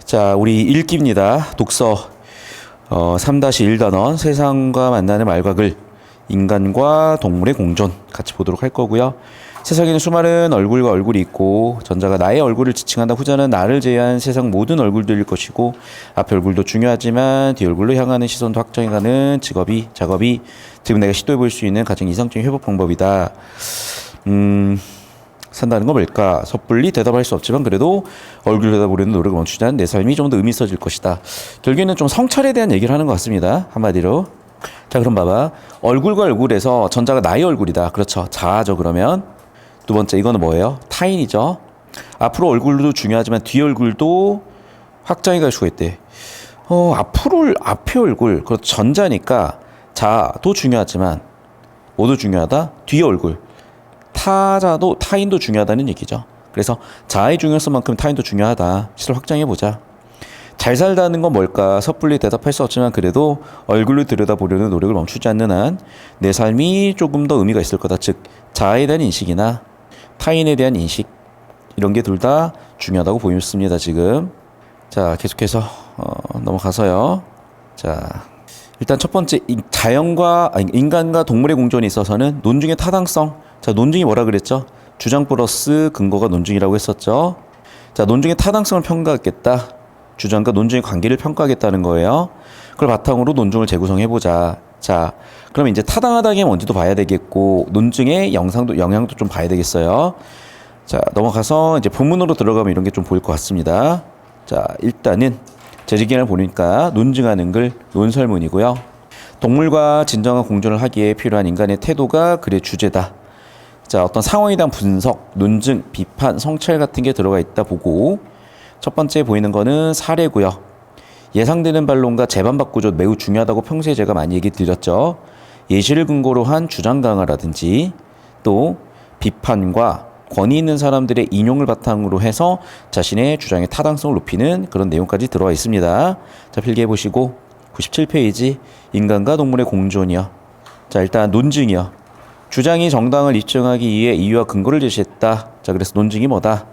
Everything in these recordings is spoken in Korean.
자, 우리 읽기입니다. 독서 3-1단원 세상과 만나는 말과 글, 인간과 동물의 공존 같이 보도록 할 거고요. 세상에는 수많은 얼굴과 얼굴이 있고 전자가 나의 얼굴을 지칭한다, 후자는 나를 제외한 세상 모든 얼굴들일 것이고, 앞에 얼굴도 중요하지만 뒤 얼굴로 향하는 시선도 확정해가는 작업이 지금 내가 시도해 볼 수 있는 가장 이상적인 회복 방법이다. 산다는 건 뭘까? 섣불리 대답할 수 없지만 그래도 얼굴 들여다보려는 노력을 멈추지 않은 내 삶이 좀 더 의미 있어질 것이다. 결국에는 좀 성찰에 대한 얘기를 하는 것 같습니다. 한마디로. 자, 그럼 봐봐. 얼굴과 얼굴에서 전자가 나의 얼굴이다. 그렇죠. 자아죠. 그러면 두 번째, 이거는 뭐예요? 타인이죠. 앞으로 얼굴도 중요하지만 뒤 얼굴도 확장해 갈 수가 있대. 앞의 얼굴, 그렇죠. 전자니까 자도 중요하지만 뭐도 중요하다? 뒤 얼굴. 타인도 중요하다는 얘기죠. 그래서 자아의 중요성만큼 타인도 중요하다. 시를 확장해보자. 잘 살다는 건 뭘까? 섣불리 대답할 수 없지만 그래도 얼굴로 들여다보려는 노력을 멈추지 않는 한 내 삶이 조금 더 의미가 있을 거다. 즉, 자아에 대한 인식이나 타인에 대한 인식, 이런 게 둘 다 중요하다고 보였습니다. 지금. 자, 계속해서 넘어가서요. 자, 일단 첫 번째, 인간과 동물의 공존에 있어서는 논증의 타당성. 자, 논증이 뭐라 그랬죠? 주장 플러스 근거가 논증이라고 했었죠. 자, 논증의 타당성을 평가하겠다. 주장과 논증의 관계를 평가하겠다는 거예요. 그걸 바탕으로 논증을 재구성해보자. 자, 그러면 이제 타당하다는 게 뭔지도 봐야 되겠고, 논증의 영향도 좀 봐야 되겠어요. 자, 넘어가서 이제 본문으로 들어가면 이런 게 좀 보일 것 같습니다. 자, 일단은 재직기를 보니까 논증하는 글, 논설문이고요. 동물과 진정한 공존을 하기에 필요한 인간의 태도가 글의 주제다. 자, 어떤 상황에 대한 분석, 논증, 비판, 성찰 같은 게 들어가 있다 보고, 첫 번째 보이는 거는 사례고요. 예상되는 반론과 재반박 구조 매우 중요하다고 평소에 제가 많이 얘기 드렸죠. 예시를 근거로 한 주장 강화라든지, 또 비판과 권위 있는 사람들의 인용을 바탕으로 해서 자신의 주장의 타당성을 높이는 그런 내용까지 들어와 있습니다. 자, 필기해 보시고 97페이지 인간과 동물의 공존이요. 자, 일단 논증이요. 주장이 정당을 입증하기 위해 이유와 근거를 제시했다. 자, 그래서 논증이 뭐다?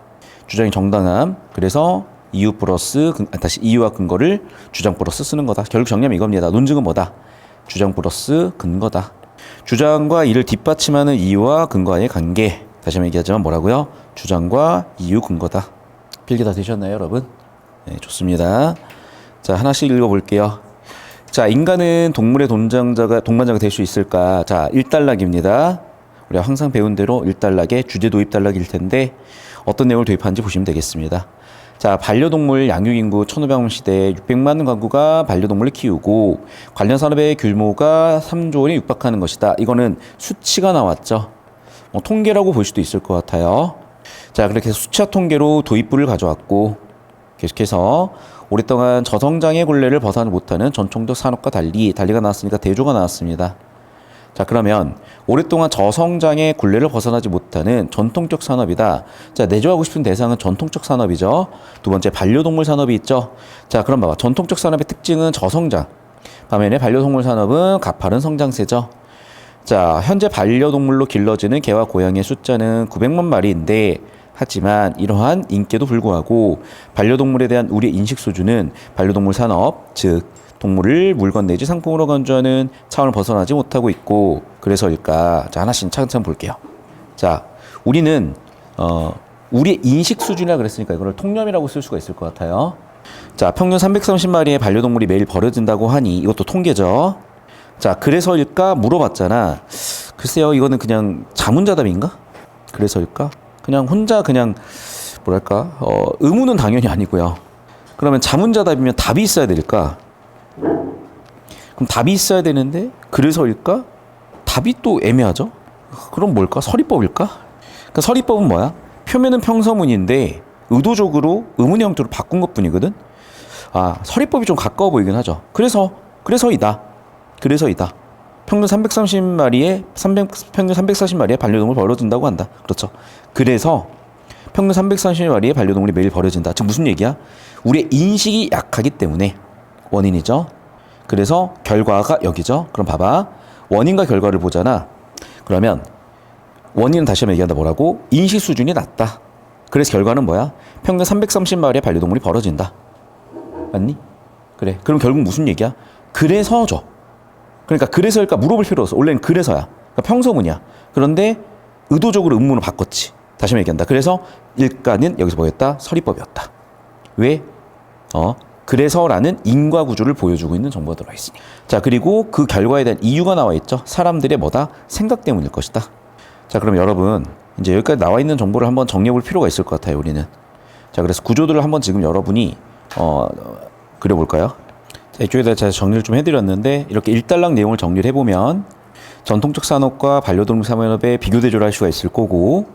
주장이 정당함. 그래서 이유와 근거를 주장 플러스 쓰는 거다. 결국 정리하면 이겁니다. 논증은 뭐다? 주장 플러스 근거다. 주장과 이를 뒷받침하는 이유와 근거와의 관계. 다시 한번 얘기하자면 뭐라고요? 주장과 이유, 근거다. 필기 다 되셨나요, 여러분? 네, 좋습니다. 자, 하나씩 읽어볼게요. 자, 인간은 동물의 동반자가 될 수 있을까? 자, 1단락입니다. 우리가 항상 배운 대로 1단락의 주제 도입 단락일 텐데 어떤 내용을 도입하는지 보시면 되겠습니다. 자, 반려동물 양육인구 1500만 시대에 600만 가구가 반려동물을 키우고 관련 산업의 규모가 3조 원에 육박하는 것이다. 이거는 수치가 나왔죠. 통계라고 볼 수도 있을 것 같아요. 자, 그렇게 수치화 통계로 도입부를 가져왔고, 계속해서 오랫동안 저성장의 굴레를 벗어나지 못하는 전통적 산업과 달리가 나왔으니까 대조가 나왔습니다. 자, 그러면 오랫동안 저성장의 굴레를 벗어나지 못하는 전통적 산업이다. 자, 내조하고 싶은 대상은 전통적 산업이죠. 두 번째, 반려동물 산업이 있죠. 자, 그럼 봐봐. 전통적 산업의 특징은 저성장. 반면에 반려동물 산업은 가파른 성장세죠. 자, 현재 반려동물로 길러지는 개와 고양이의 숫자는 900만 마리인데, 하지만 이러한 인기에도 불구하고 반려동물에 대한 우리의 인식 수준은 반려동물 산업, 즉 동물을 물건 내지 상품으로 간주하는 차원을 벗어나지 못하고 있고, 그래서일까? 자, 하나씩 차근차근 볼게요. 자, 우리는 우리의 인식 수준이라 그랬으니까 이걸 통념이라고 쓸 수가 있을 것 같아요. 자, 평균 330마리의 반려동물이 매일 버려진다고 하니 이것도 통계죠. 자, 그래서일까? 물어봤잖아. 글쎄요, 이거는 그냥 자문자답인가? 그래서일까? 뭐랄까? 의문은 당연히 아니고요. 그러면 자문자답이면 답이 있어야 될까? 그럼 답이 있어야 되는데, 그래서일까? 답이 또 애매하죠? 그럼 뭘까? 서리법일까? 그러니까 서리법은 뭐야? 표면은 평서문인데, 의도적으로 의문 형태로 바꾼 것 뿐이거든? 아, 서리법이 좀 가까워 보이긴 하죠. 그래서이다. 평균 340마리의 반려동물 버려진다고 한다. 그렇죠. 그래서 평균 330마리의 반려동물이 매일 버려진다. 즉 무슨 얘기야? 우리의 인식이 약하기 때문에 원인이죠. 그래서 결과가 여기죠. 그럼 봐봐. 원인과 결과를 보잖아. 그러면 원인은 다시 한번 얘기한다. 뭐라고? 인식 수준이 낮다. 그래서 결과는 뭐야? 평균 330마리의 반려동물이 버려진다. 맞니? 그래. 그럼 결국 무슨 얘기야? 그래서죠. 그러니까 그래서일까 물어볼 필요 없어. 원래는 그래서야. 그러니까 평서문이야. 그런데 의도적으로 음문을 바꿨지. 다시 한번 얘기한다. 그래서 일가는 여기서 뭐였다? 서리법이었다. 왜? 그래서라는 인과 구조를 보여주고 있는 정보가 들어있으니. 자, 그리고 그 결과에 대한 이유가 나와 있죠. 사람들의 뭐다? 생각 때문일 것이다. 자, 그럼 여러분 이제 여기까지 나와 있는 정보를 한번 정리해 볼 필요가 있을 것 같아요, 우리는. 자, 그래서 구조들을 한번 지금 여러분이 그려볼까요? 자, 이쪽에다 제가 정리를 좀 해드렸는데 이렇게 일단락 내용을 정리를 해보면 전통적 산업과 반려동물 산업의 비교 대조를 할 수가 있을 거고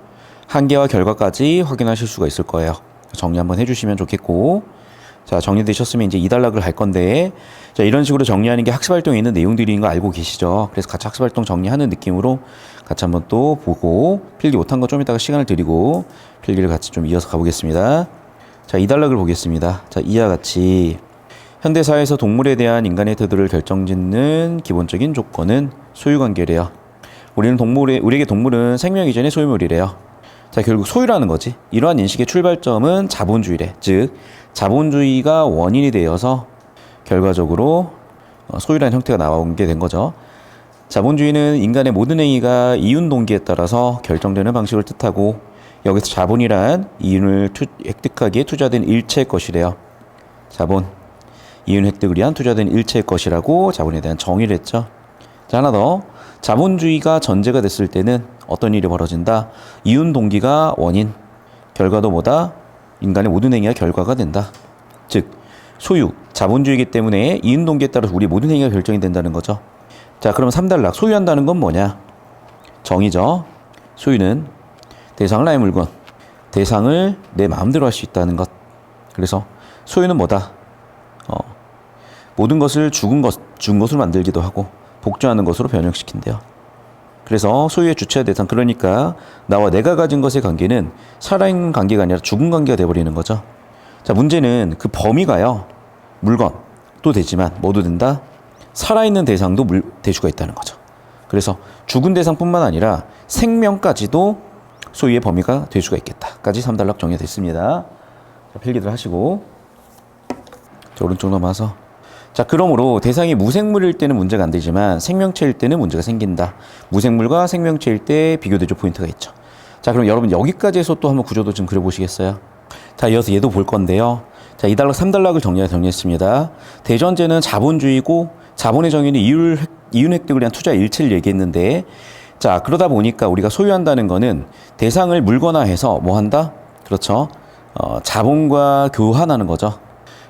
한계와 결과까지 확인하실 수가 있을 거예요. 정리 한번 해주시면 좋겠고, 자, 정리되셨으면 이제 2단락을 갈 건데, 자, 이런 식으로 정리하는 게 학습활동에 있는 내용들인 거 알고 계시죠? 그래서 같이 학습활동 정리하는 느낌으로 같이 한번 또 보고, 필기 못한 거 좀 이따가 시간을 드리고 필기를 같이 좀 이어서 가보겠습니다. 자, 2단락을 보겠습니다. 자, 이와 같이 현대사회에서 동물에 대한 인간의 태도를 결정짓는 기본적인 조건은 소유관계래요. 우리에게 동물은 생명 이전의 소유물이래요. 자, 결국 소유라는 거지. 이러한 인식의 출발점은 자본주의래. 즉, 자본주의가 원인이 되어서 결과적으로 소유라는 형태가 나온 게 된 거죠. 자본주의는 인간의 모든 행위가 이윤 동기에 따라서 결정되는 방식을 뜻하고 여기서 자본이란 이윤을 획득하기에 투자된 일체의 것이래요. 자본, 이윤 획득을 위한 투자된 일체의 것이라고 자본에 대한 정의를 했죠. 자, 하나 더. 자본주의가 전제가 됐을 때는 어떤 일이 벌어진다? 이윤 동기가 원인, 결과도 뭐다? 인간의 모든 행위가 결과가 된다. 즉, 소유, 자본주의이기 때문에 이윤 동기에 따라서 우리 모든 행위가 결정이 된다는 거죠. 자, 그럼 3단락. 소유한다는 건 뭐냐? 정의죠. 소유는 대상을 나의 물건, 대상을 내 마음대로 할 수 있다는 것. 그래서 소유는 뭐다? 모든 것을 죽은 것으로 만들기도 하고 복주하는 것으로 변형시킨대요. 그래서 소유의 주체와 대상, 그러니까 나와 내가 가진 것의 관계는 살아있는 관계가 아니라 죽은 관계가 돼버리는 거죠. 자, 문제는 그 범위가요, 물건도 되지만 뭐도 된다? 살아있는 대상도 될 수가 있다는 거죠. 그래서 죽은 대상뿐만 아니라 생명까지도 소유의 범위가 될 수가 있겠다까지 3단락 정리가 됐습니다. 자, 필기들 하시고, 자, 오른쪽 넘어와서, 자, 그러므로 대상이 무생물일 때는 문제가 안 되지만 생명체일 때는 문제가 생긴다. 무생물과 생명체일 때 비교 대조 포인트가 있죠. 자, 그럼 여러분 여기까지 해서 또 한번 구조도 좀 그려보시겠어요? 자, 이어서 얘도 볼 건데요. 자, 2단락, 3단락을 정리했습니다. 대전제는 자본주의고 자본의 정의는 이윤 획득을 위한 투자 일체를 얘기했는데, 자, 그러다 보니까 우리가 소유한다는 거는 대상을 물건화해서 뭐 한다? 그렇죠. 자본과 교환하는 거죠.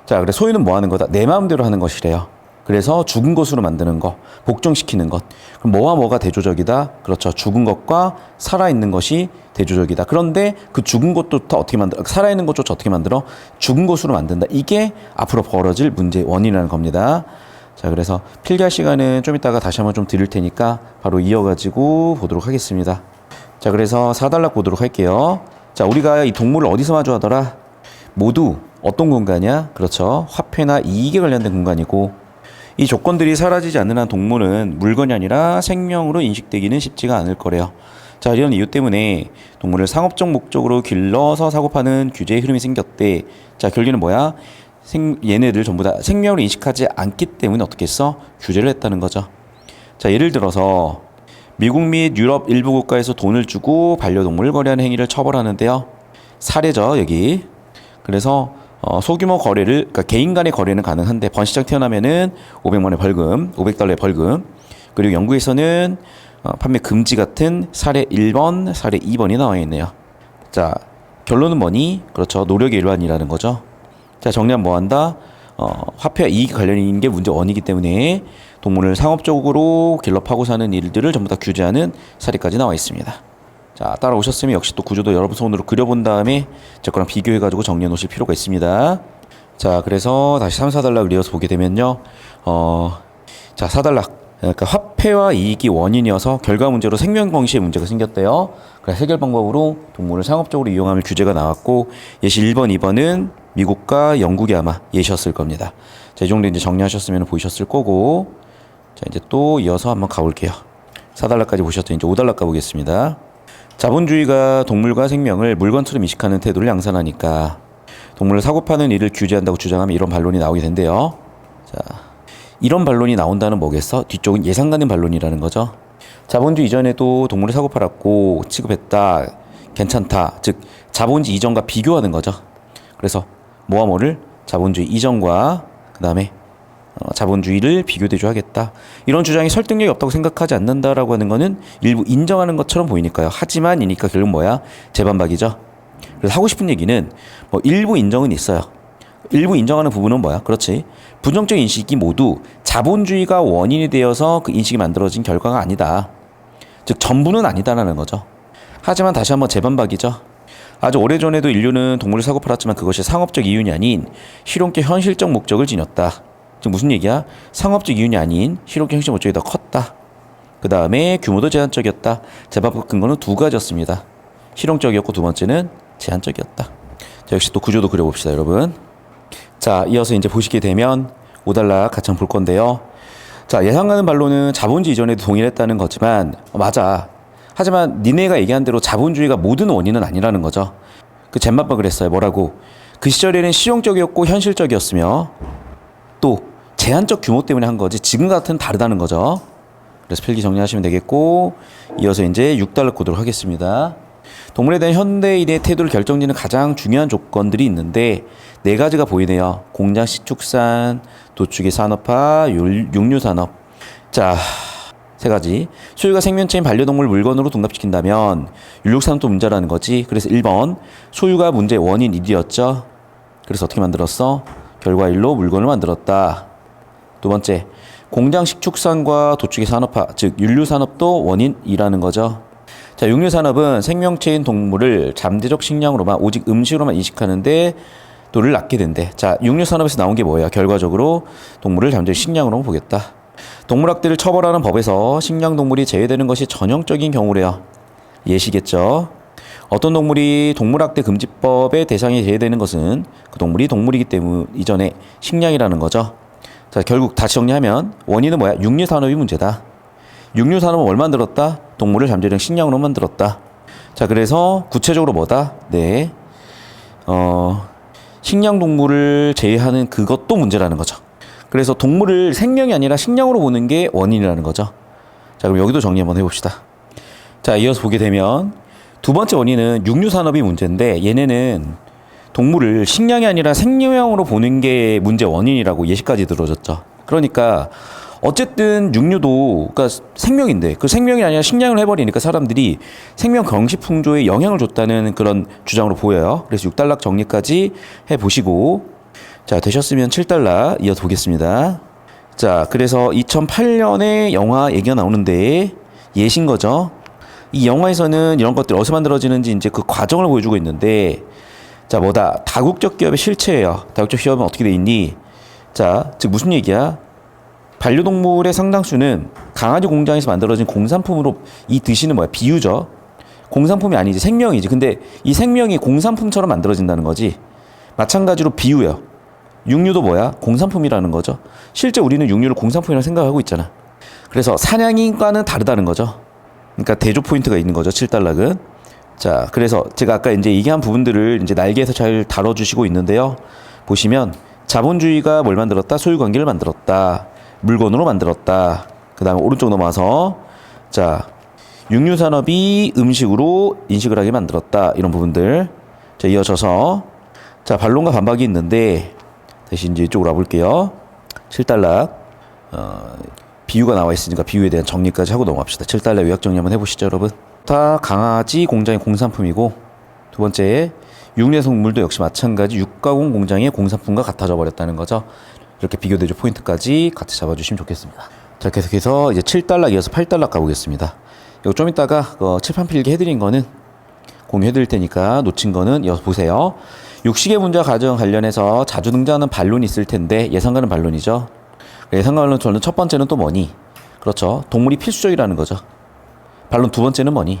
자, 그래 소유는 뭐 하는 거다? 내 마음대로 하는 것이래요. 그래서 죽은 것으로 만드는 것, 복종시키는 것. 그럼 뭐와 뭐가 대조적이다? 그렇죠. 죽은 것과 살아있는 것이 대조적이다. 그런데 그 죽은 것부터 어떻게 만들어? 살아있는 것조차 어떻게 만들어? 죽은 것으로 만든다. 이게 앞으로 벌어질 문제의 원인이라는 겁니다. 자, 그래서 필기할 시간은 좀 이따가 다시 한번 좀 드릴 테니까 바로 이어가지고 보도록 하겠습니다. 자, 그래서 4단락 보도록 할게요. 자, 우리가 이 동물을 어디서 마주하더라? 모두 어떤 공간이야? 그렇죠. 화폐나 이익에 관련된 공간이고, 이 조건들이 사라지지 않는 한 동물은 물건이 아니라 생명으로 인식되기는 쉽지가 않을 거래요. 자, 이런 이유 때문에 동물을 상업적 목적으로 길러서 사고 파는 규제의 흐름이 생겼대. 자, 결론은 뭐야? 얘네들 전부 다 생명으로 인식하지 않기 때문에 어떻게 했어? 규제를 했다는 거죠. 자, 예를 들어서 미국 및 유럽 일부 국가에서 돈을 주고 반려동물을 거래하는 행위를 처벌하는데요. 사례죠, 여기. 그래서 소규모 거래를, 그러니까 개인 간의 거래는 가능한데 번시작 태어나면은 500만 원의 벌금, 500달러의 벌금. 그리고 영국에서는 판매 금지 같은 사례 1번, 사례 2번이 나와 있네요. 자, 결론은 뭐니? 그렇죠. 노력의 일환이라는 거죠. 자, 정리하면 뭐 한다? 화폐와 이익 관련인 게 문제 원이기 때문에 동물을 상업적으로 길러 파고 사는 일들을 전부 다 규제하는 사례까지 나와 있습니다. 자, 따라오셨으면 역시 또 구조도 여러분 손으로 그려본 다음에 제 거랑 비교해가지고 정리해 놓으실 필요가 있습니다. 자, 그래서 다시 3, 4단락을 이어서 보게 되면요. 자, 4단락. 그러니까 화폐와 이익이 원인이어서 결과 문제로 생명 광시에 문제가 생겼대요. 그래서 해결 방법으로 동물을 상업적으로 이용하면 규제가 나왔고, 예시 1번, 2번은 미국과 영국이 아마 예시였을 겁니다. 자, 이 정도 이제 정리하셨으면 보이셨을 거고, 자, 이제 또 이어서 한번 가볼게요. 4단락까지 보셨더니 이제 5단락 가보겠습니다. 자본주의가 동물과 생명을 물건처럼 인식하는 태도를 양산하니까 동물을 사고 파는 일을 규제한다고 주장하면 이런 반론이 나오게 된대요. 자, 이런 반론이 나온다는 뭐겠어? 뒤쪽은 예상 가는 반론이라는 거죠. 자본주의 이전에도 동물을 사고 팔았고 취급했다, 괜찮다, 즉 자본주의 이전과 비교하는 거죠. 그래서 뭐와 뭐를 자본주의 이전과 그 다음에 자본주의를 비교대조하겠다. 이런 주장이 설득력이 없다고 생각하지 않는다라고 하는 거는 일부 인정하는 것처럼 보이니까요. 하지만이니까 결국 뭐야? 재반박이죠. 그래서 하고 싶은 얘기는 뭐 일부 인정은 있어요. 일부 인정하는 부분은 뭐야? 그렇지. 부정적 인식이 모두 자본주의가 원인이 되어서 그 인식이 만들어진 결과가 아니다. 즉 전부는 아니다라는 거죠. 하지만 다시 한번 재반박이죠. 아주 오래전에도 인류는 동물을 사고 팔았지만 그것이 상업적 이윤이 아닌 실용적 현실적 목적을 지녔다. 즉 무슨 얘기야? 상업적 이윤이 아닌 실용적 현실적 목적이 더 컸다. 그 다음에 규모도 제한적이었다. 재반박 근거는 두 가지였습니다. 실용적이었고 두 번째는 제한적이었다. 자, 역시 또 구조도 그려봅시다, 여러분. 자, 이어서 이제 보시게 되면 5단락 같이 한번 볼 건데요. 자, 예상가는 반론은 자본주의 이전에도 동일했다는 거지만 맞아. 하지만 니네가 얘기한 대로 자본주의가 모든 원인은 아니라는 거죠. 그 잼맞박을 했어요. 뭐라고? 그 시절에는 실용적이었고 현실적이었으며 또 제한적 규모 때문에 한 거지 지금 같은 다르다는 거죠. 그래서 필기 정리하시면 되겠고 이어서 이제 6단락 보도록 하겠습니다. 동물에 대한 현대인의 태도를 결정짓는 가장 중요한 조건들이 있는데 네 가지가 보이네요. 공장식 축산, 도축의 산업화, 육류 산업. 자, 세 가지. 소유가 생명체인 반려동물 물건으로 둔갑시킨다면 윤륙산업도 문제라는 거지. 그래서 1번 소유가 문제의 원인 1이었죠. 그래서 어떻게 만들었어? 결과 1로 물건을 만들었다. 두 번째, 공장식 축산과 도축의 산업화, 즉 윤류산업도 원인 2라는 거죠. 자, 육류산업은 생명체인 동물을 잠재적 식량으로만 오직 음식으로만 인식하는데 도를 낳게 된대. 자, 육류산업에서 나온 게 뭐예요? 결과적으로 동물을 잠재적 식량으로만 보겠다. 동물학대를 처벌하는 법에서 식량동물이 제외되는 것이 전형적인 경우래요. 예시겠죠. 어떤 동물이 동물학대 금지법의 대상에 제외되는 것은 그 동물이 동물이기 때문 이전에 식량이라는 거죠. 자, 결국 다시 정리하면 원인은 뭐야? 육류산업이 문제다. 육류산업은 뭘 만들었다? 동물을 잠재적 식량으로 만들었다. 자, 그래서 구체적으로 뭐다? 네, 식량동물을 제외하는 그것도 문제라는 거죠. 그래서 동물을 생명이 아니라 식량으로 보는 게 원인이라는 거죠. 자, 그럼 여기도 정리 한번 해봅시다. 자, 이어서 보게 되면 두 번째 원인은 육류산업이 문제인데 얘네는 동물을 식량이 아니라 생명으로 보는 게 문제 원인이라고 예시까지 들어줬죠. 그러니까 어쨌든 육류도 그러니까 생명인데 그 생명이 아니라 식량을 해버리니까 사람들이 생명 경식 풍조에 영향을 줬다는 그런 주장으로 보여요. 그래서 6단락 정리까지 해보시고 자, 되셨으면 7달러 이어서 보겠습니다. 자, 그래서 2008년에 영화 얘기가 나오는데 예신 거죠. 이 영화에서는 이런 것들이 어디서 만들어지는지 이제 그 과정을 보여주고 있는데 자, 뭐다? 다국적 기업의 실체예요. 다국적 기업은 어떻게 돼 있니? 자, 즉 무슨 얘기야? 반려동물의 상당수는 강아지 공장에서 만들어진 공산품으로 이 드시는 뭐야? 비유죠. 공산품이 아니지 생명이지. 근데 이 생명이 공산품처럼 만들어진다는 거지. 마찬가지로 비유예요. 육류도 뭐야? 공산품이라는 거죠. 실제 우리는 육류를 공산품이라고 생각하고 있잖아. 그래서 사냥인과는 다르다는 거죠. 그러니까 대조 포인트가 있는 거죠. 7단락은. 자, 그래서 제가 아까 이제 얘기한 부분들을 이제 날개에서 잘 다뤄주시고 있는데요. 보시면 자본주의가 뭘 만들었다? 소유관계를 만들었다. 물건으로 만들었다. 그 다음에 오른쪽 넘어와서 자, 육류산업이 음식으로 인식을 하게 만들었다. 이런 부분들. 자, 이어져서 자, 반론과 반박이 있는데 대신 이제 이쪽으로 와볼게요. 7단락 비유가 나와 있으니까 비유에 대한 정리까지 하고 넘어갑시다. 7단락 요약 정리 한번 해보시죠, 여러분. 다 강아지 공장의 공산품이고 두 번째 육류성물도 역시 마찬가지 육가공 공장의 공산품과 같아져 버렸다는 거죠. 이렇게 비교대조 포인트까지 같이 잡아주시면 좋겠습니다. 자, 계속해서 이제 7달락 이어서 8달락 가보겠습니다. 이거 좀 이따가 칠판 필기 해드린 거는 공유해드릴 테니까 놓친 거는 이어서 보세요. 육식의 문제와 가정 관련해서 자주 등장하는 반론이 있을 텐데 예상가는 반론이죠. 예상가 반론 저는 첫 번째는 또 뭐니? 그렇죠. 동물이 필수적이라는 거죠. 반론 두 번째는 뭐니?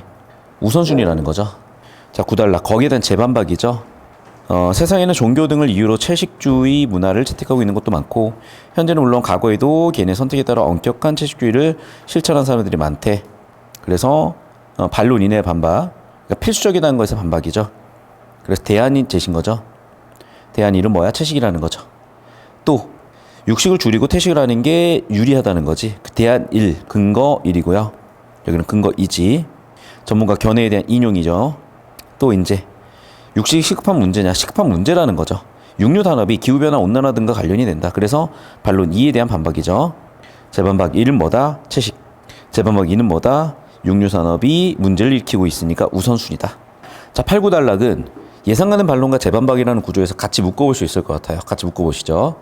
우선순위라는 거죠. 자, 9달락 거기에 대한 재반박이죠. 세상에는 종교 등을 이유로 채식주의 문화를 채택하고 있는 것도 많고 현재는 물론 과거에도 개인의 선택에 따라 엄격한 채식주의를 실천한 사람들이 많대. 그래서 반론 이내의 반박, 그러니까 필수적이라는 것에서 반박이죠. 그래서 대안이 제신 거죠. 대한 1은 뭐야? 채식이라는 거죠. 또 육식을 줄이고 태식을 하는 게 유리하다는 거지. 대한 1, 근거 1이고요. 여기는 근거 2지. 전문가 견해에 대한 인용이죠. 또 이제 육식이 시급한 문제냐? 시급한 문제라는 거죠. 육류 산업이 기후변화, 온난화 등과 관련이 된다. 그래서 반론 2에 대한 반박이죠. 재반박 1은 뭐다? 채식. 재반박 2는 뭐다? 육류 산업이 문제를 일으키고 있으니까 우선순위다. 자, 8, 9 단락은 예상 가는 반론과 재반박이라는 구조에서 같이 묶어볼 수 있을 것 같아요. 같이 묶어보시죠.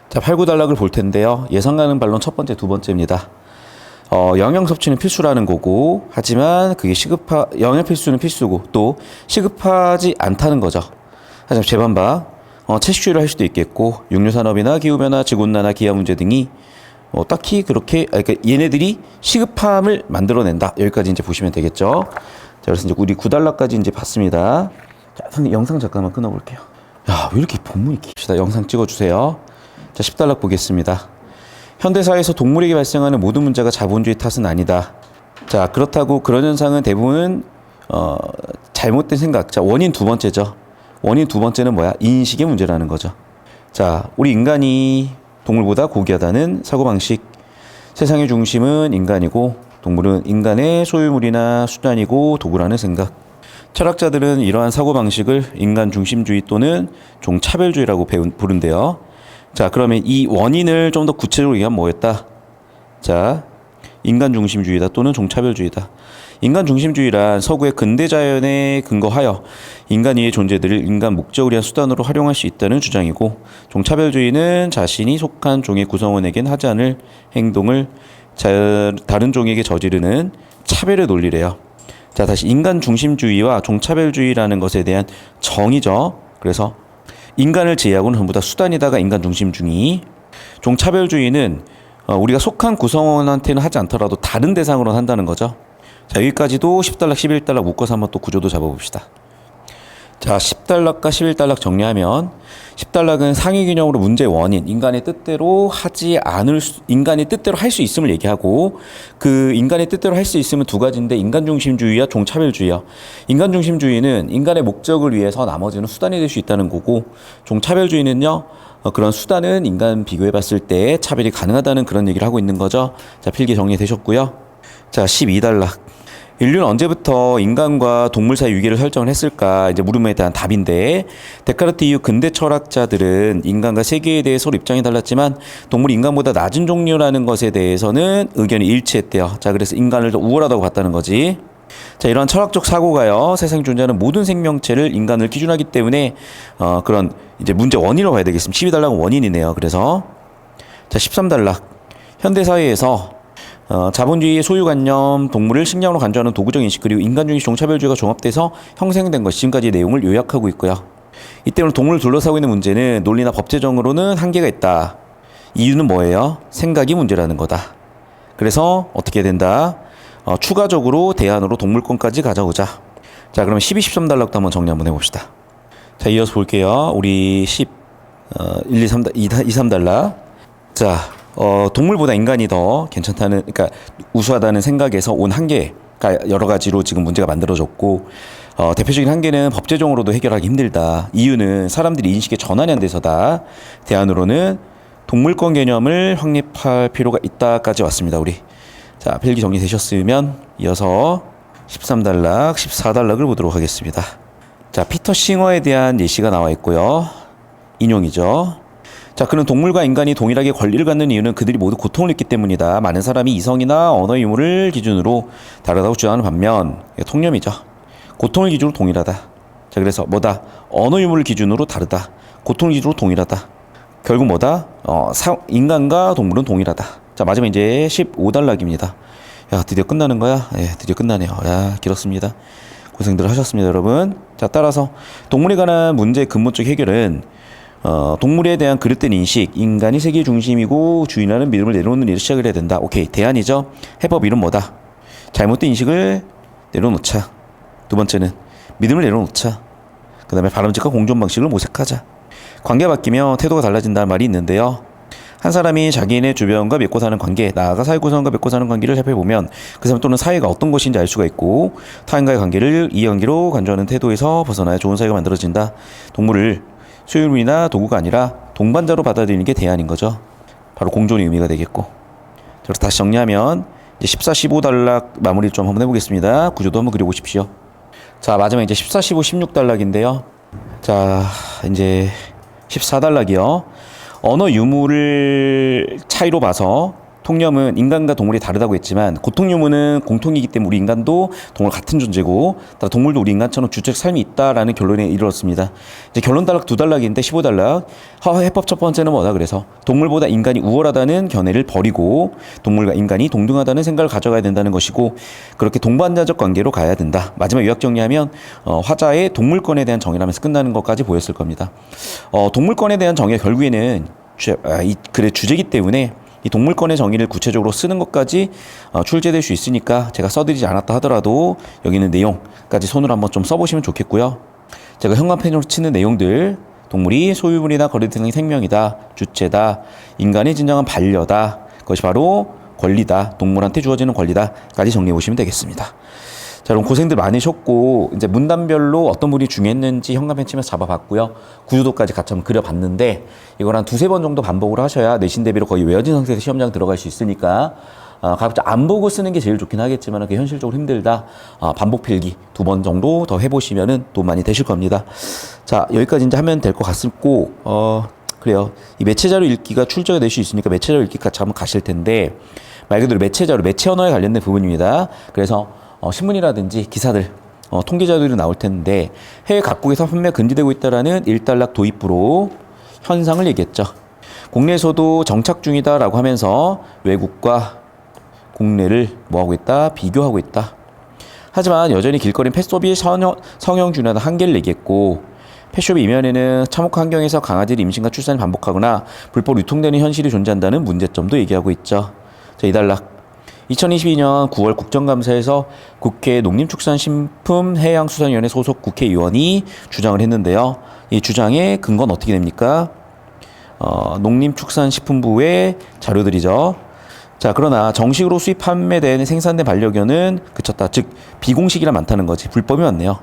자, 8, 9 단락을 볼 텐데요. 예상 가는 반론 첫 번째, 두 번째입니다. 영양 섭취는 필수라는 거고, 하지만 그게 영양 필수는 필수고, 또 시급하지 않다는 거죠. 하지만 재반박, 채식주의를 할 수도 있겠고, 육류산업이나 기후변화, 지구온난화, 기아 문제 등이 딱히 그렇게, 그러니까 얘네들이 시급함을 만들어낸다. 여기까지 이제 보시면 되겠죠. 자, 그래서 이제 우리 9단락까지 이제 봤습니다. 자, 선생님 영상 잠깐만 끊어볼게요. 야, 왜 이렇게 본문이 깁시다. 영상 찍어주세요. 자, 10단락 보겠습니다. 현대사회에서 동물에게 발생하는 모든 문제가 자본주의 탓은 아니다. 자, 그렇다고 그런 현상은 대부분 잘못된 생각. 자, 원인 두 번째죠. 원인 두 번째는 뭐야? 인식의 문제라는 거죠. 자, 우리 인간이 동물보다 고귀하다는 사고방식. 세상의 중심은 인간이고 동물은 인간의 소유물이나 수단이고 도구라는 생각. 철학자들은 이러한 사고방식을 인간 중심주의 또는 종차별주의라고 부른대요. 자, 그러면 이 원인을 좀 더 구체적으로 얘기하면 뭐였다? 자, 인간 중심주의다 또는 종차별주의다. 인간 중심주의란 서구의 근대 자연에 근거하여 인간 이의 존재들을 인간 목적을 위한 수단으로 활용할 수 있다는 주장이고, 종차별주의는 자신이 속한 종의 구성원에겐 하지 않을 행동을 다른 종에게 저지르는 차별의 논리래요. 자, 다시 인간 중심주의와 종차별주의라는 것에 대한 정의죠. 그래서 인간을 제외하고는 전부 다 수단이다가 인간 중심주의. 종차별주의는 우리가 속한 구성원한테는 하지 않더라도 다른 대상으로는 한다는 거죠. 자, 여기까지도 10단락, 11단락 묶어서 한번 또 구조도 잡아봅시다. 자, 10단락과 11단락 정리하면 10단락은 상위 균형으로 문제의 원인, 인간의 뜻대로 인간의 뜻대로 할 수 있음을 얘기하고, 그 인간의 뜻대로 할 수 있음은 두 가지인데 인간 중심주의와 종차별주의야. 인간 중심주의는 인간의 목적을 위해서 나머지는 수단이 될 수 있다는 거고, 종차별주의는요, 그런 수단은 인간 비교해 봤을 때 차별이 가능하다는 그런 얘기를 하고 있는 거죠. 자, 필기 정리되셨고요. 자, 12단락. 인류는 언제부터 인간과 동물 사이 위계를 설정을 했을까? 이제 물음에 대한 답인데, 데카르트 이후 근대 철학자들은 인간과 세계에 대해 서로 입장이 달랐지만 동물이 인간보다 낮은 종류라는 것에 대해서는 의견이 일치했대요. 자, 그래서 인간을 더 우월하다고 봤다는 거지. 자, 이러한 철학적 사고가요, 세상에 존재하는 모든 생명체를 인간을 기준하기 때문에 그런 이제 문제 원인으로 봐야 되겠습니다. 12단락은 원인이네요. 그래서 자, 13단락. 현대사회에서 자본주의의 소유관념, 동물을 식량으로 간주하는 도구적 인식, 그리고 인간주의 종차별주의가 종합돼서 형성된 것이 지금까지의 내용을 요약하고 있고요. 이 때문에 동물을 둘러싸고 있는 문제는 논리나 법제적으로는 한계가 있다. 이유는 뭐예요? 생각이 문제라는 거다. 그래서 어떻게 해야 된다? 추가적으로 대안으로 동물권까지 가져오자. 자, 그러면 12, 13단락도 한번 정리 한번 해봅시다. 자, 이어서 볼게요. 우리 1, 2, 3단락. 자, 동물보다 인간이 더 괜찮다는, 그러니까 우수하다는 생각에서 온 한계가 여러 가지로 지금 문제가 만들어졌고, 대표적인 한계는 법제적으로도 해결하기 힘들다. 이유는 사람들이 인식의 전환이 안 돼서다. 대안으로는 동물권 개념을 확립할 필요가 있다까지 왔습니다. 우리. 자, 필기 정리되셨으면 이어서 13단락, 14단락을 보도록 하겠습니다. 자, 피터 싱어에 대한 예시가 나와 있고요. 인용이죠. 자, 그는 동물과 인간이 동일하게 권리를 갖는 이유는 그들이 모두 고통을 느끼기 때문이다. 많은 사람이 이성이나 언어 유무를 기준으로 다르다고 주장하는 반면, 통념이죠. 고통을 기준으로 동일하다. 자, 그래서 뭐다? 언어 유무를 기준으로 다르다. 고통을 기준으로 동일하다. 결국 뭐다? 인간과 동물은 동일하다. 자, 마지막 이제 15단락입니다. 야, 드디어 끝나는 거야? 예, 드디어 끝나네요. 야, 길었습니다. 고생들 하셨습니다, 여러분. 자, 따라서 동물에 관한 문제의 근본적 해결은 동물에 대한 그릇된 인식, 인간이 세계 중심이고 주인하는 믿음을 내려놓는 일을 시작을 해야 된다. 오케이, 대안이죠. 해법 이름 뭐다? 잘못된 인식을 내려놓자. 두 번째는 믿음을 내려놓자. 그 다음에 바람직한 공존 방식을 모색하자. 관계가 바뀌면 태도가 달라진다는 말이 있는데요. 한 사람이 자기네 주변과 맺고 사는 관계, 나아가 사회 구성원과 맺고 사는 관계를 살펴보면 그 사람 또는 사회가 어떤 것인지 알 수가 있고, 타인과의 관계를 이해관계로 간주하는 태도에서 벗어나야 좋은 사회가 만들어진다. 동물을 소유물이나 도구가 아니라 동반자로 받아들이는 게 대안인 거죠. 바로 공존의 의미가 되겠고. 그래서 다시 정리하면 이제 14, 15단락 마무리 좀 한번 해보겠습니다. 구조도 한번 그려보십시오. 자, 마지막 이제 14, 15, 16단락인데요. 자, 이제 14단락이요. 언어 유무를 차이로 봐서 통념은 인간과 동물이 다르다고 했지만 고통 유무는 공통이기 때문에 우리 인간도 동물 같은 존재고 동물도 우리 인간처럼 주체적 삶이 있다라는 결론에 이르렀습니다. 이제 결론 단락 두 단락인데 15단락 해법 첫 번째는 뭐다? 그래서 동물보다 인간이 우월하다는 견해를 버리고 동물과 인간이 동등하다는 생각을 가져가야 된다는 것이고 그렇게 동반자적 관계로 가야 된다. 마지막 요약 정리하면 화자의 동물권에 대한 정의라면서 끝나는 것까지 보였을 겁니다. 동물권에 대한 정의가 결국에는 글의 주제이기 때문에 이 동물권의 정의를 구체적으로 쓰는 것까지 출제될 수 있으니까 제가 써드리지 않았다 하더라도 여기 있는 내용까지 손으로 한번 좀 써보시면 좋겠고요. 제가 현관펜으로 치는 내용들 동물이 소유물이나 거래 대상이 생명이다, 주체다, 인간의 진정한 반려다, 그것이 바로 권리다, 동물한테 주어지는 권리다까지 정리해 보시면 되겠습니다. 자, 그럼 고생들 많으셨고 이제 문단별로 어떤 분이 중요했는지 현관펜 치면서 잡아봤고요. 구조도까지 같이 한번 그려봤는데 이걸 한 두세 번 정도 반복을 하셔야 내신 대비로 거의 외워진 상태에서 시험장 들어갈 수 있으니까 각자 안 보고 쓰는 게 제일 좋긴 하겠지만 그게 현실적으로 힘들다. 반복 필기 두 번 정도 더 해보시면은 또 많이 되실 겁니다. 자, 여기까지 이제 하면 될 것 같고 그래요. 이 매체자료 읽기가 출제가 될 수 있으니까 매체자료 읽기까지 한번 가실 텐데 말 그대로 매체자료, 매체 언어에 관련된 부분입니다. 그래서 신문이라든지 기사들, 통계자료들이 나올 텐데 해외 각국에서 판매 금지되고 있다라는 1단락 도입부로 현상을 얘기했죠. 국내에서도 정착 중이다라고 하면서 외국과 국내를 뭐하고 있다? 비교하고 있다. 하지만 여전히 길거리는 펫숍이 성형준화의 한계를 얘기했고 펫숍의 이면에는 참혹 환경에서 강아지를 임신과 출산을 반복하거나 불법 유통되는 현실이 존재한다는 문제점도 얘기하고 있죠. 자, 2단락. 2022년 9월 국정감사에서 국회 농림축산식품해양수산위원회 소속 국회의원이 주장을 했는데요. 이 주장의 근거는 어떻게 됩니까? 농림축산식품부의 자료들이죠. 자, 그러나 정식으로 수입 판매된 생산된 반려견은 그쳤다. 즉 비공식이라 많다는 거지. 불법이 많네요.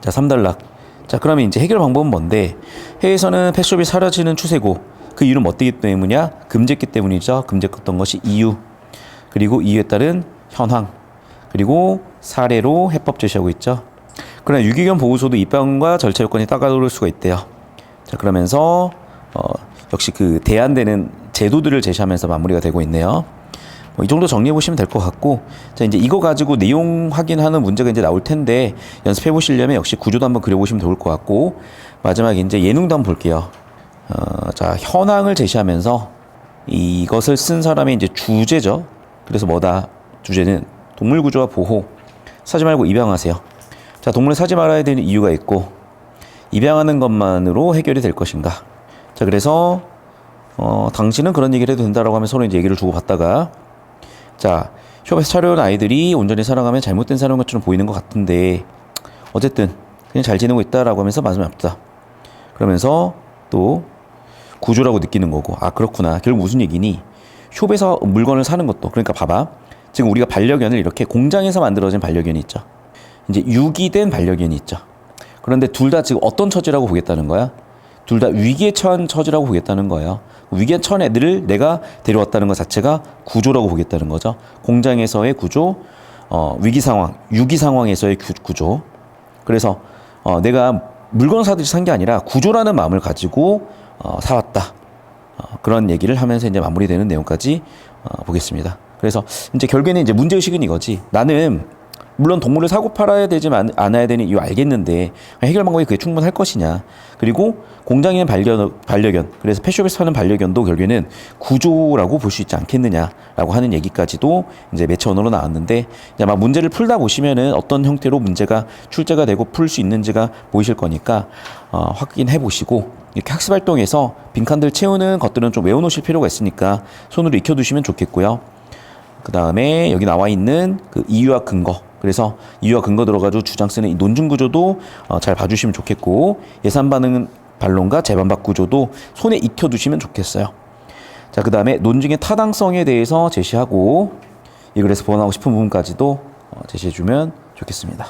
자, 3단락. 자, 그러면 이제 해결 방법은 뭔데? 해외에서는 펫숍이 사라지는 추세고 그 이유는 뭐 때문이냐? 금지했기 때문이죠. 금지했던 것이 이유. 그리고 이에 따른 현황, 그리고 사례로 해법 제시하고 있죠. 그러나 유기견 보호소도 입양과 절차 요건이 따가울 수가 있대요. 자, 그러면서 역시 그 대안되는 제도들을 제시하면서 마무리가 되고 있네요. 이 정도 정리해 보시면 될 것 같고, 자, 이제 이거 가지고 내용 확인하는 문제가 이제 나올 텐데 연습해 보시려면 역시 구조도 한번 그려보시면 좋을 것 같고, 마지막에 이제 예능도 한번 볼게요. 자, 현황을 제시하면서 이것을 쓴 사람의 이제 주제죠. 그래서 뭐다? 주제는 동물 구조와 보호. 사지 말고 입양하세요. 자, 동물을 사지 말아야 되는 이유가 있고 입양하는 것만으로 해결이 될 것인가? 자, 그래서 당신은 그런 얘기를 해도 된다라고 하면 서로 이제 얘기를 주고받다가 자, 협에서 차려온 아이들이 온전히 살아가면 잘못된 사람 것처럼 보이는 것 같은데 어쨌든 그냥 잘 지내고 있다라고 하면서 말씀이 없다. 그러면서 또 구조라고 느끼는 거고 그렇구나. 결국 무슨 얘기니? 숍에서 물건을 사는 것도 그러니까 봐봐. 지금 우리가 반려견을 이렇게 공장에서 만들어진 반려견이 있죠. 이제 유기된 반려견이 있죠. 그런데 둘 다 지금 어떤 처지라고 보겠다는 거야? 둘 다 위기에 처한 처지라고 보겠다는 거예요. 위기에 처한 애들을 내가 데려왔다는 것 자체가 구조라고 보겠다는 거죠. 공장에서의 구조, 위기 상황, 유기 상황에서의 구조. 그래서 내가 물건 사듯이 산 게 아니라 구조라는 마음을 가지고 사왔다. 그런 얘기를 하면서 이제 마무리되는 내용까지 보겠습니다. 그래서 이제 결국에는 이제 문제의식은 이거지. 나는 물론 동물을 사고 팔아야 되지 않아야 되는 이유 알겠는데 해결 방법이 그게 충분할 것이냐. 그리고 공장에 있는 반려견 그래서 펫숍에서 사는 반려견도 결국에는 구조라고 볼 수 있지 않겠느냐라고 하는 얘기까지도 이제 매체 언어로 나왔는데 이제 막 문제를 풀다 보시면은 어떤 형태로 문제가 출제가 되고 풀 수 있는지가 보이실 거니까 확인해 보시고 이렇게 학습 활동에서 빈칸들 채우는 것들은 좀 외워놓으실 필요가 있으니까 손으로 익혀두시면 좋겠고요. 그 다음에 여기 나와 있는 그 이유와 근거. 그래서 이유와 근거 들어가지고 주장 쓰는 이 논증 구조도 잘 봐주시면 좋겠고 예산 반응 반론과 재반박 구조도 손에 익혀두시면 좋겠어요. 자, 그 다음에 논증의 타당성에 대해서 제시하고 이 글에서 보완하고 싶은 부분까지도 제시해주면 좋겠습니다.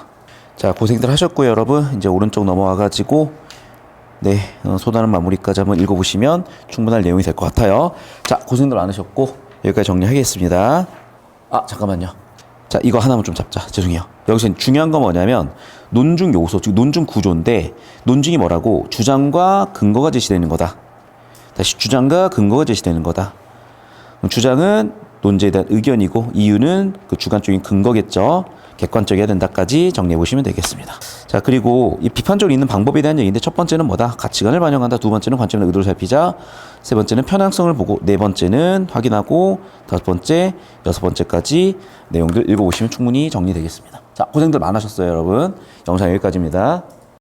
자, 고생들 하셨고요, 여러분. 이제 오른쪽 넘어와가지고 네, 소단은 마무리까지 한번 읽어보시면 충분할 내용이 될 것 같아요. 자, 고생들 많으셨고 여기까지 정리하겠습니다. 아, 잠깐만요. 자, 이거 하나만 좀 잡자. 죄송해요. 여기서 중요한 건 뭐냐면 논증 요소, 즉 논증 구조인데 논증이 뭐라고? 주장과 근거가 제시되는 거다. 다시 주장과 근거가 제시되는 거다. 주장은 논제에 대한 의견이고 이유는 그 주관적인 근거겠죠. 객관적이어야 된다까지 정리해 보시면 되겠습니다. 자, 그리고 이 비판적으로 읽는 방법에 대한 얘기인데 첫 번째는 뭐다? 가치관을 반영한다. 두 번째는 관점의 의도를 살피자. 세 번째는 편향성을 보고 네 번째는 확인하고 다섯 번째, 여섯 번째까지 내용들 읽어보시면 충분히 정리되겠습니다. 자, 고생들 많으셨어요, 여러분. 영상 여기까지입니다.